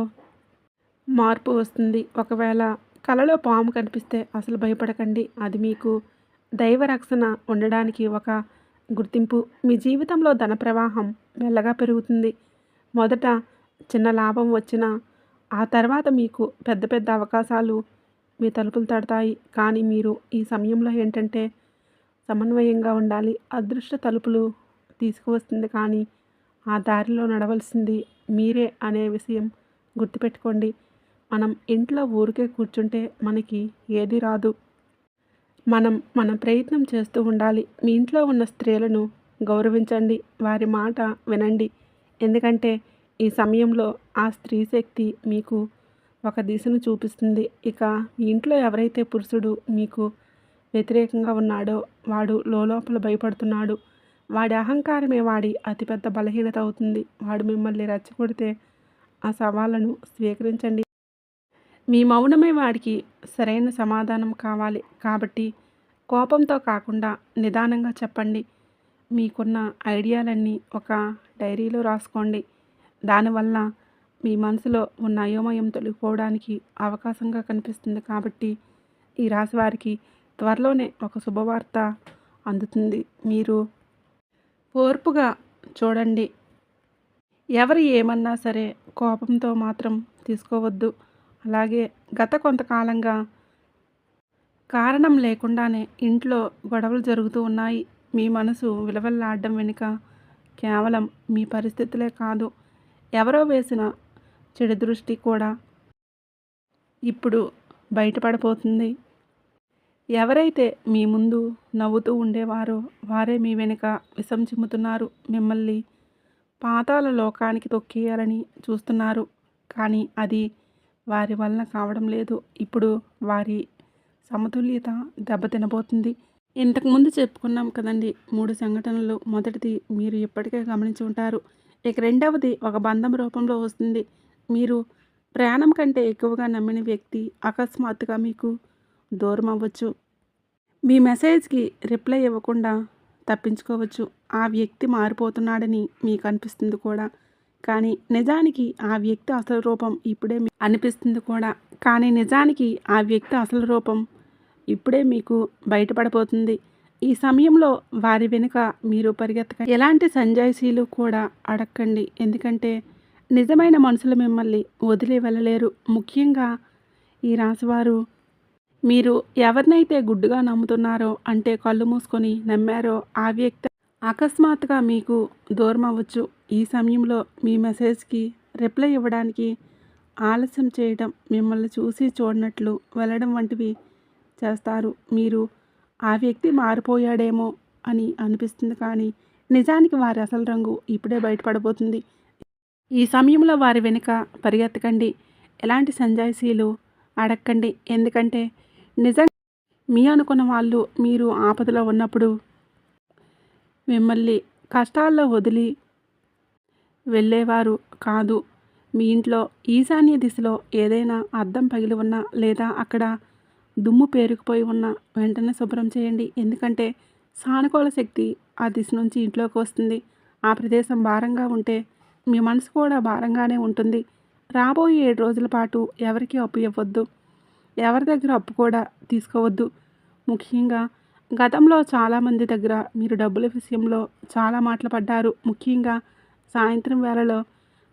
మార్పు వస్తుంది. ఒకవేళ కలలో పాము కనిపిస్తే అసలు భయపడకండి. అది మీకు దైవ రక్షణ ఉండడానికి ఒక గుర్తింపు. మీ జీవితంలో ధన ప్రవాహం మెల్లగా పెరుగుతుంది. మొదట చిన్న లాభం వచ్చినా ఆ తర్వాత మీకు పెద్ద పెద్ద అవకాశాలు మీ తలుపులు తడతాయి. కానీ మీరు ఈ సమయంలో ఏంటంటే సమన్వయంగా ఉండాలి. అదృష్ట తలుపులు తీసుకువస్తుంది, కానీ ఆ దారిలో నడవలసింది మీరే అనే విషయం గుర్తుపెట్టుకోండి. మనం ఇంట్లో ఊరికే కూర్చుంటే మనకి ఏది రాదు. మన ప్రయత్నం చేస్తూ ఉండాలి. మీ ఇంట్లో ఉన్న స్త్రీలను గౌరవించండి. వారి మాట వినండి. ఎందుకంటే ఈ సమయంలో ఆ స్త్రీ శక్తి మీకు ఒక దిశను చూపిస్తుంది. ఇక మీ ఇంట్లో ఎవరైతే పురుషుడు మీకు వ్యతిరేకంగా ఉన్నాడో వాడు లోపల భయపడుతున్నాడు. వాడి అహంకారమే వాడి అతిపెద్ద బలహీనత అవుతుంది. వాడు మిమ్మల్ని రెచ్చగొడితే ఆ సవాళ్ళను స్వీకరించండి. మీ మౌనమే వాడికి సరైన సమాధానం కావాలి. కాబట్టి కోపంతో కాకుండా నిదానంగా చెప్పండి. మీకున్న ఐడియాలన్నీ ఒక డైరీలో రాసుకోండి. దానివల్ల మీ మనసులో ఉన్న అయోమయం తొలగిపోవడానికి అవకాశంగా కనిపిస్తుంది. కాబట్టి ఈ రాశి వారికి త్వరలోనే ఒక శుభవార్త అందుతుంది. మీరు ఓర్పుగా చూడండి. ఎవరు ఏమన్నా సరే కోపంతో మాత్రం తీసుకోవద్దు. అలాగే గత కొంతకాలంగా కారణం లేకుండానే ఇంట్లో గొడవలు జరుగుతూ ఉన్నాయి. మీ మనసు విలవెల్లాడడం వెనుక కేవలం మీ పరిస్థితులే కాదు, ఎవరో వేసిన చెడు దృష్టి కూడా ఇప్పుడు బయటపడబోతుంది. ఎవరైతే మీ ముందు నవ్వుతూ ఉండేవారో వారే మీ వెనుక విషం చిమ్ముతున్నారు. మిమ్మల్ని పాతాళ లోకానికి తొక్కేయాలని చూస్తున్నారు. కానీ అది వారి వలన కావడం లేదు. ఇప్పుడు వారి సమతుల్యత దెబ్బతినబోతుంది. ఇంతకుముందు చెప్పుకున్నాం కదండి 3 సంఘటనలు. మొదటిది మీరు ఇప్పటికే గమనించి ఉంటారు. ఇక రెండవది ఒక బంధం రూపంలో వస్తుంది. మీరు ప్రాణం కంటే ఎక్కువగా నమ్మిన వ్యక్తి అకస్మాత్తుగా మీకు దూరం అవ్వచ్చు. మీ మెసేజ్కి రిప్లై ఇవ్వకుండా తప్పించుకోవచ్చు. ఆ వ్యక్తి మారిపోతున్నాడని మీకు అనిపిస్తుంది కూడా. కానీ నిజానికి ఆ వ్యక్తి అసలు రూపం ఇప్పుడే అనిపిస్తుంది కూడా. కానీ నిజానికి ఆ వ్యక్తి అసలు రూపం ఇప్పుడే మీకు బయటపడబోతుంది. ఈ సమయంలో వారి వెనుక మీరు పరిగెత్తకండి. ఎలాంటి సంజాయిషీలు కూడా అడగండి. ఎందుకంటే నిజమైన మనుషులు మిమ్మల్ని వదిలి వెళ్ళలేరు. ముఖ్యంగా ఈ రాశివారు మీరు ఎవరినైతే గుడ్డుగా నమ్ముతున్నారో, అంటే కళ్ళు మూసుకొని నమ్మారో ఆ వ్యక్తి అకస్మాత్తుగా మీకు దూరం అవ్వచ్చు. ఈ సమయంలో మీ మెసేజ్కి రిప్లై ఇవ్వడానికి ఆలస్యం చేయడం, మిమ్మల్ని చూసి చూడనట్లు వెళ్ళడం వంటివి చేస్తారు. మీరు ఆ వ్యక్తి మారిపోయాడేమో అని అనిపిస్తుంది. కానీ నిజానికి వారి అసలు రంగు ఇప్పుడే బయటపడబోతుంది. ఈ సమయంలో వారి వెనుక పరిగెత్తకండి. ఎలాంటి సంజాయిషీలు అడగండి. ఎందుకంటే నిజంగా మీ అనుకున్న వాళ్ళు మీరు ఆపదలో ఉన్నప్పుడు మిమ్మల్ని కష్టాల్లో వదిలి వెళ్ళేవారు కాదు. మీ ఇంట్లో ఈశాన్య దిశలో ఏదైనా అద్దం పగిలి ఉన్నా లేదా అక్కడ దుమ్ము పేరుకుపోయి ఉన్న వెంటనే శుభ్రం చేయండి. ఎందుకంటే సానుకూల శక్తి ఆ దిశ నుంచి ఇంట్లోకి వస్తుంది. ఆ ప్రదేశం భారంగా ఉంటే మీ మనసు కూడా భారంగానే ఉంటుంది. రాబోయే 7 రోజుల పాటు ఎవరికి అప్పు ఇవ్వద్దు. ఎవరి దగ్గర అప్పు కూడా తీసుకోవద్దు. ముఖ్యంగా గతంలో చాలామంది దగ్గర మీరు డబ్బుల విషయంలో చాలా మాటలు పడ్డారు. ముఖ్యంగా సాయంత్రం వేళలో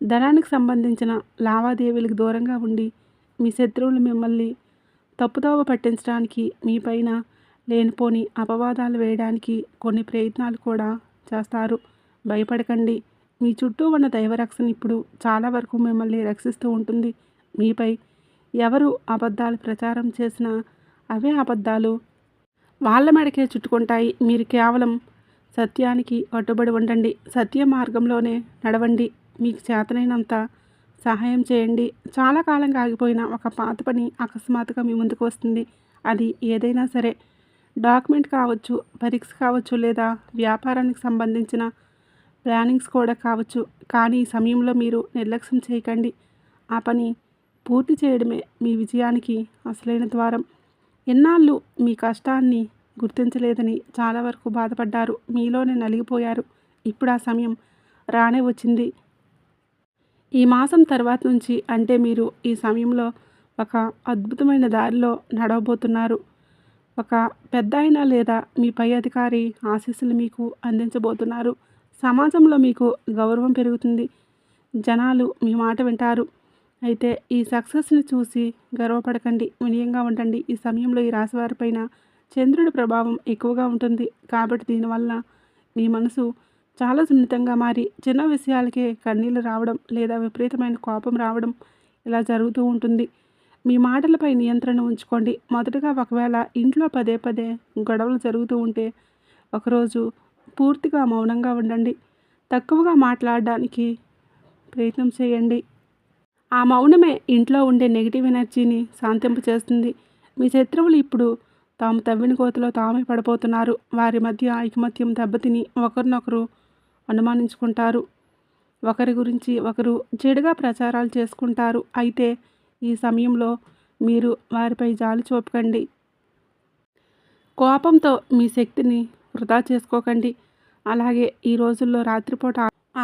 ధనానికి సంబంధించిన లావాదేవీలకు దూరంగా ఉండి మీ శత్రువులు మిమ్మల్ని తప్పుదోవ పట్టించడానికి, మీ పైన లేనిపోని అపవాదాలు వేయడానికి కొన్ని ప్రయత్నాలు కూడా చేస్తారు. భయపడకండి. మీ చుట్టూ ఉన్న దైవరక్షణ ఇప్పుడు చాలా వరకు మిమ్మల్ని రక్షిస్తూ ఉంటుంది. మీపై ఎవరు అబద్ధాలు ప్రచారం చేసినా అవే అబద్ధాలు వాళ్ళ మెడకే చుట్టుకుంటాయి. మీరు కేవలం సత్యానికి కట్టుబడి ఉండండి. సత్య మార్గంలోనే నడవండి. మీకు చేతనైనంత సహాయం చేయండి. చాలా కాలంగా ఆగిపోయిన ఒక పాత పని అకస్మాత్తుగా మీ ముందుకు వస్తుంది. అది ఏదైనా సరే, డాక్యుమెంట్ కావచ్చు, పరీక్ష కావచ్చు, లేదా వ్యాపారానికి సంబంధించిన ప్లానింగ్స్ కూడా కావచ్చు. కానీ ఈ సమయంలో మీరు నిర్లక్ష్యం చేయకండి. ఆ పని పూర్తి చేయడమే మీ విజయానికి అసలైన ద్వారం. ఎన్నాళ్ళు మీ కష్టాన్ని గుర్తించలేదని చాలా వరకు బాధపడ్డారు. మీలోనే నలిగిపోయారు. ఇప్పుడు ఆ సమయం రానే వచ్చింది. ఈ మాసం తర్వాత నుంచి, అంటే మీరు ఈ సమయంలో ఒక అద్భుతమైన దారిలో నడవబోతున్నారు. ఒక పెద్దాయన లేదా మీ పై అధికారి ఆశీస్సులు మీకు అందించబోతున్నారు. సమాజంలో మీకు గౌరవం పెరుగుతుంది. జనాలు మీ మాట వింటారు. అయితే ఈ సక్సెస్ని చూసి గర్వపడకండి. వినయంగా ఉండండి. ఈ సమయంలో ఈ రాశివారిపైన చంద్రుడి ప్రభావం ఎక్కువగా ఉంటుంది. కాబట్టి దీనివల్ల మీ మనసు చాలా సున్నితంగా మారి చిన్న విషయాలకే కన్నీళ్ళు రావడం లేదా విపరీతమైన కోపం రావడం ఇలా జరుగుతూ ఉంటుంది. మీ మాటలపై నియంత్రణ ఉంచుకోండి. మొదటగా ఒకవేళ ఇంట్లో పదే పదే గొడవలు జరుగుతూ ఉంటే ఒకరోజు పూర్తిగా మౌనంగా ఉండండి. తక్కువగా మాట్లాడడానికి ప్రయత్నం చేయండి. ఆ మౌనమే ఇంట్లో ఉండే నెగిటివ్ ఎనర్జీని శాంతింపు చేస్తుంది. మీ శత్రువులు ఇప్పుడు తాము తవ్విన కోతిలో తామే పడిపోతున్నారు. వారి మధ్య ఐకమత్యం దెబ్బతిని ఒకరినొకరు అనుమానించుకుంటారు. ఒకరి గురించి ఒకరు చెడుగా ప్రచారాలు చేసుకుంటారు. అయితే ఈ సమయంలో మీరు వారిపై జాలి చూపకండి. కోపంతో మీ శక్తిని వృధా చేసుకోకండి. అలాగే ఈ రోజుల్లో రాత్రిపూట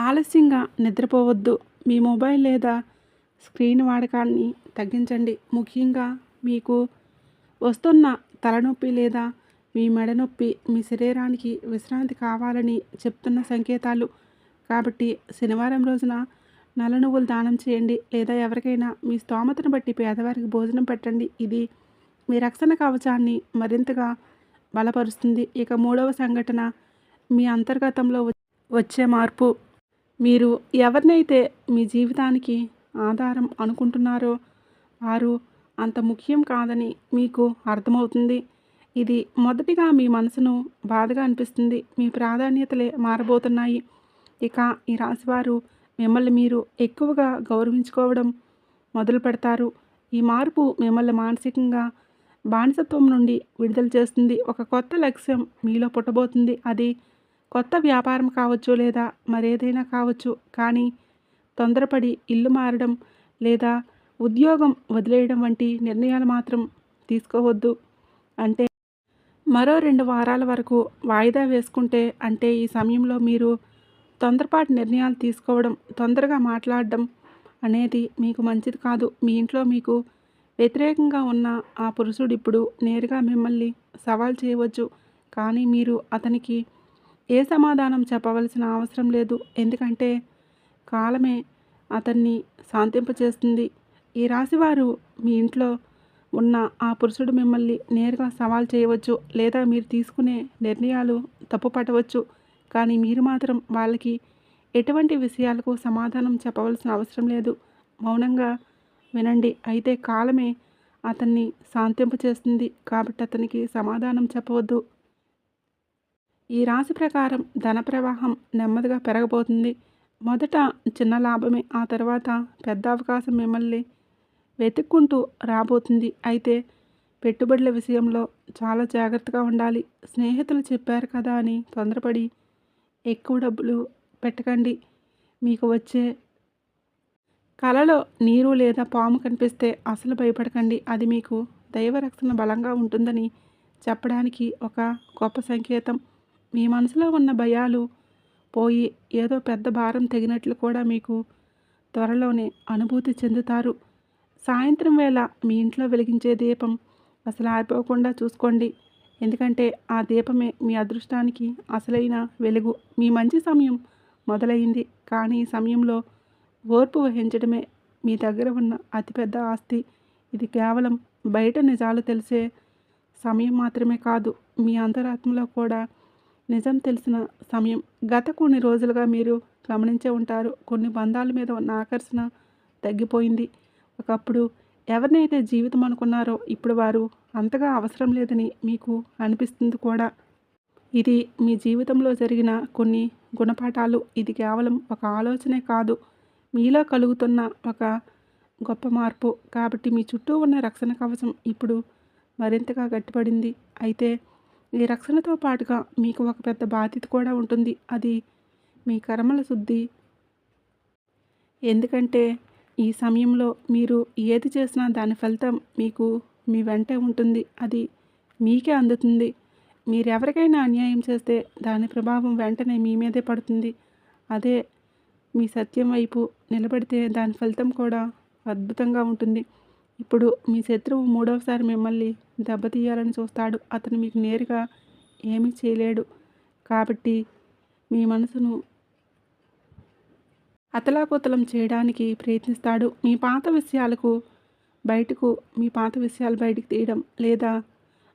ఆలస్యంగా నిద్రపోవద్దు. మీ మొబైల్ లేదా స్క్రీన్ వాడకాన్ని తగ్గించండి. ముఖ్యంగా మీకు వస్తున్న తలనొప్పి లేదా మీ మెడ నొప్పి మీ శరీరానికి విశ్రాంతి కావాలని చెప్తున్న సంకేతాలు. కాబట్టి శనివారం రోజున నల్ల నువ్వులు దానం చేయండి, లేదా ఎవరికైనా మీ స్తోమతను బట్టి పేదవారికి భోజనం పెట్టండి. ఇది మీ రక్షణ కవచాన్ని మరింతగా బలపరుస్తుంది. ఇక మూడవ సంఘటన మీ అంతర్గతంలో వచ్చే మార్పు. మీరు ఎవరినైతే మీ జీవితానికి ఆధారం అనుకుంటున్నారో వారు అంత ముఖ్యం కాదని మీకు అర్థమవుతుంది. ఇది మొదటిగా మీ మనసును బాధగా అనిపిస్తుంది. మీ ప్రాధాన్యతలే మారబోతున్నాయి. ఇక ఈ రాశివారు మిమ్మల్ని మీరు ఎక్కువగా గౌరవించుకోవడం మొదలు పెడతారు. ఈ మార్పు మిమ్మల్ని మానసికంగా బానిసత్వం నుండి విడుదల చేస్తుంది. ఒక కొత్త లక్ష్యం మీలో పుట్టబోతుంది. అది కొత్త వ్యాపారం కావచ్చు, లేదా మరేదైనా కావచ్చు. కానీ తొందరపడి ఇల్లు మారడం లేదా ఉద్యోగం వదిలేయడం వంటి నిర్ణయాలు మాత్రం తీసుకోవద్దు. అంటే మరో 2 వారాల వరకు వాయిదా వేసుకుంటే, అంటే ఈ సమయంలో మీరు తొందరపాటు నిర్ణయాలు తీసుకోవడం, తొందరగా మాట్లాడడం అనేది మీకు మంచిది కాదు. మీ ఇంట్లో మీకు వ్యతిరేకంగా ఉన్న ఆ పురుషుడు ఇప్పుడు నేరుగా మిమ్మల్ని సవాల్ చేయవచ్చు. కానీ మీరు అతనికి ఏ సమాధానం చెప్పవలసిన అవసరం లేదు. ఎందుకంటే కాలమే అతన్ని శాంతింపచేస్తుంది. ఈ రాశివారు మీ ఇంట్లో ఉన్న ఆ పురుషుడు మిమ్మల్ని నేరుగా సవాల్ చేయవచ్చు, లేదా మీరు తీసుకునే నిర్ణయాలు తప్పుపట్టవచ్చు. కానీ మీరు మాత్రం వాళ్ళకి ఎటువంటి విషయాలకు సమాధానం చెప్పవలసిన అవసరం లేదు. మౌనంగా వినండి. అయితే కాలమే అతన్ని శాంతింపచేస్తుంది, కాబట్టి అతనికి సమాధానం చెప్పవద్దు. ఈ రాశి ప్రకారం ధన ప్రవాహం నెమ్మదిగా పెరగబోతుంది. మొదట చిన్న లాభమే, ఆ తర్వాత పెద్ద అవకాశం మిమ్మల్ని వెతుక్కుంటూ రాబోతుంది. అయితే పెట్టుబడుల విషయంలో చాలా జాగ్రత్తగా ఉండాలి. స్నేహితులు చెప్పారు కదా అని తొందరపడి ఎక్కువ డబ్బులు పెట్టకండి. మీకు వచ్చే కలలో నీరు లేదా పాము కనిపిస్తే అసలు భయపడకండి. అది మీకు దైవరక్షణ బలంగా ఉంటుందని చెప్పడానికి ఒక గొప్ప సంకేతం. మీ మనసులో ఉన్న భయాలు పోయి ఏదో పెద్ద భారం తెగినట్లు కూడా మీకు త్వరలోనే అనుభూతి చెందుతారు. సాయంత్రం వేళ మీ ఇంట్లో వెలిగించే దీపం అసలు ఆరిపోకుండా చూసుకోండి. ఎందుకంటే ఆ దీపమే మీ అదృష్టానికి అసలైన వెలుగు. మీ మంచి సమయం మొదలైంది. కానీ ఈ సమయంలో ఓర్పు వహించడమే మీ దగ్గర ఉన్న అతిపెద్ద ఆస్తి. ఇది కేవలం బయట నిజాలు తెలిసే సమయం మాత్రమే కాదు, మీ అంతరాత్మలో కూడా నిజం తెలిసిన సమయం. గత కొన్ని రోజులుగా మీరు గమనించే ఉంటారు, కొన్ని బంధాల మీద ఉన్న ఆకర్షణ తగ్గిపోయింది. ఒకప్పుడు ఎవరినైతే జీవితం అనుకున్నారో ఇప్పుడు వారు అంతగా అవసరం లేదని మీకు అనిపిస్తుంది కూడా. ఇది మీ జీవితంలో జరిగిన కొన్ని గుణపాఠాలు. ఇది కేవలం ఒక ఆలోచనే కాదు, మీలో కలుగుతున్న ఒక గొప్ప మార్పు. కాబట్టి మీ చుట్టూ ఉన్న రక్షణ కవచం ఇప్పుడు మరింతగా గట్టిపడింది. అయితే ఈ రక్షణతో పాటుగా మీకు ఒక పెద్ద బాధ్యత కూడా ఉంటుంది. అది మీ కర్మల శుద్ధి. ఎందుకంటే ఈ సమయంలో మీరు ఏది చేసినా దాని ఫలితం మీకు మీ వెంటే ఉంటుంది. అది మీకే అందుతుంది. మీరు ఎవరికైనా అన్యాయం చేస్తే దాని ప్రభావం వెంటనే మీ మీదే పడుతుంది. అదే మీ సత్యం వైపు నిలబడితే దాని ఫలితం కూడా అద్భుతంగా ఉంటుంది. ఇప్పుడు మీ శత్రువు మూడవసారి మిమ్మల్ని దెబ్బతీయాలని చూస్తాడు. అతను మీకు నేరుగా ఏమీ చేయలేడు. కాబట్టి మీ మనసును అతలాకుతలం చేయడానికి ప్రయత్నిస్తాడు. మీ పాత విషయాలు బయటకు తీయడం, లేదా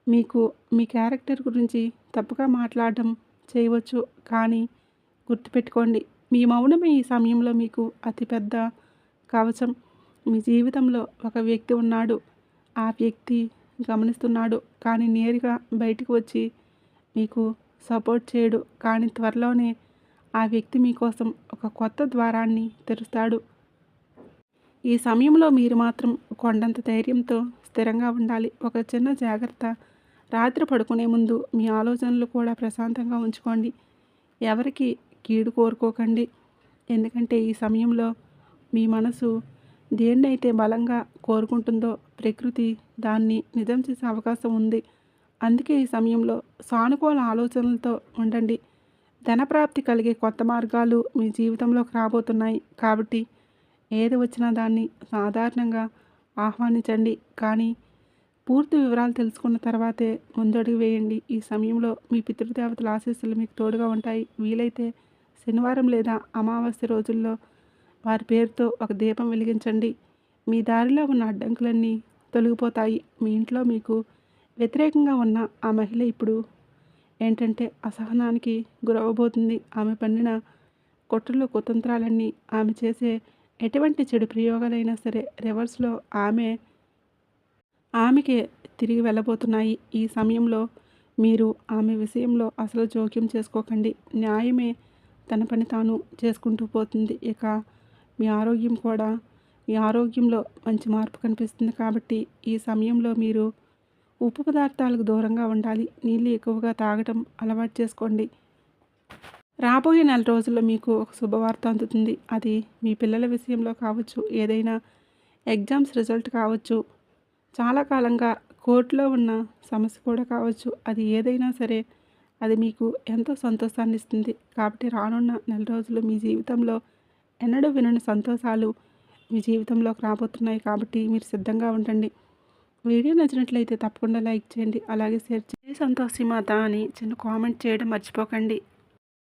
మీకు మీ క్యారెక్టర్ గురించి తప్పుగా మాట్లాడడం చేయవచ్చు. కానీ గుర్తుపెట్టుకోండి, మీ మౌనమే ఈ సమయంలో మీకు అతిపెద్ద కవచం. మీ జీవితంలో ఒక వ్యక్తి ఉన్నాడు. ఆ వ్యక్తి గమనిస్తున్నాడు, కానీ నేరుగా బయటకు వచ్చి మీకు సపోర్ట్ చేయడు. కానీ త్వరలోనే ఆ వ్యక్తి మీకోసం ఒక కొత్త ద్వారాన్ని తెరుస్తాడు. ఈ సమయంలో మీరు మాత్రం కొండంత ధైర్యంతో స్థిరంగా ఉండాలి. ఒక చిన్న జాగ్రత్త, రాత్రి పడుకునే ముందు మీ ఆలోచనలు కూడా ప్రశాంతంగా ఉంచుకోండి. ఎవరికి కీడు కోరుకోకండి. ఎందుకంటే ఈ సమయంలో మీ మనసు దేన్నైతే బలంగా కోరుకుంటుందో ప్రకృతి దాన్ని నిజం చేసే అవకాశం ఉంది. అందుకే ఈ సమయంలో సానుకూల ఆలోచనలతో ఉండండి. ధనప్రాప్తి కలిగే కొత్త మార్గాలు మీ జీవితంలోకి రాబోతున్నాయి. కాబట్టి ఏది వచ్చినా దాన్ని సాధారణంగా ఆహ్వానించండి. కానీ పూర్తి వివరాలు తెలుసుకున్న తర్వాతే ముందడుగు వేయండి. ఈ సమయంలో మీ పితృదేవతల ఆశీస్సులు మీకు తోడుగా ఉంటాయి. వీలైతే శనివారం లేదా అమావాస్య రోజుల్లో వారి పేరుతో ఒక దీపం వెలిగించండి. మీ దారిలో ఉన్న అడ్డంకులన్నీ తొలగిపోతాయి. మీ ఇంట్లో మీకు వ్యతిరేకంగా ఉన్న ఆ మహిళ ఇప్పుడు ఏంటంటే అసహనానికి గురవబోతుంది. ఆమె పన్నిన కుట్రలు కుతంత్రాలన్నీ, ఆమె చేసే ఎటువంటి చెడు ప్రయోగాలైనా సరే రివర్స్లో ఆమెకే తిరిగి వెళ్ళబోతున్నాయి. ఈ సమయంలో మీరు ఆమె విషయంలో అసలు జోక్యం చేసుకోకండి. న్యాయమే తన పని తాను చేసుకుంటూ పోతుంది. ఇక మీ ఆరోగ్యంలో మంచి మార్పు కనిపిస్తుంది. కాబట్టి ఈ సమయంలో మీరు ఉప్పు పదార్థాలకు దూరంగా ఉండాలి. నీళ్ళు ఎక్కువగా తాగటం అలవాటు చేసుకోండి. రాబోయే నెల రోజుల్లో మీకు ఒక శుభవార్త అందుతుంది. అది మీ పిల్లల విషయంలో కావచ్చు, ఏదైనా ఎగ్జామ్స్ రిజల్ట్ కావచ్చు, చాలా కాలంగా కోర్టులో ఉన్న సమస్య కూడా కావచ్చు. అది ఏదైనా సరే అది మీకు ఎంతో సంతోషాన్ని ఇస్తుంది. కాబట్టి రానున్న నెల రోజులు మీ జీవితంలో ఎన్నడూ వినని సంతోషాలు మీ జీవితంలోకి రాబోతున్నాయి. కాబట్టి మీరు సిద్ధంగా ఉండండి. వీడియో నచ్చినట్లయితే తప్పకుండా లైక్ చేయండి. అలాగే షేర్ చేయండి. సంతోషి మాత అని చిన్న కామెంట్ చేయడం మర్చిపోకండి.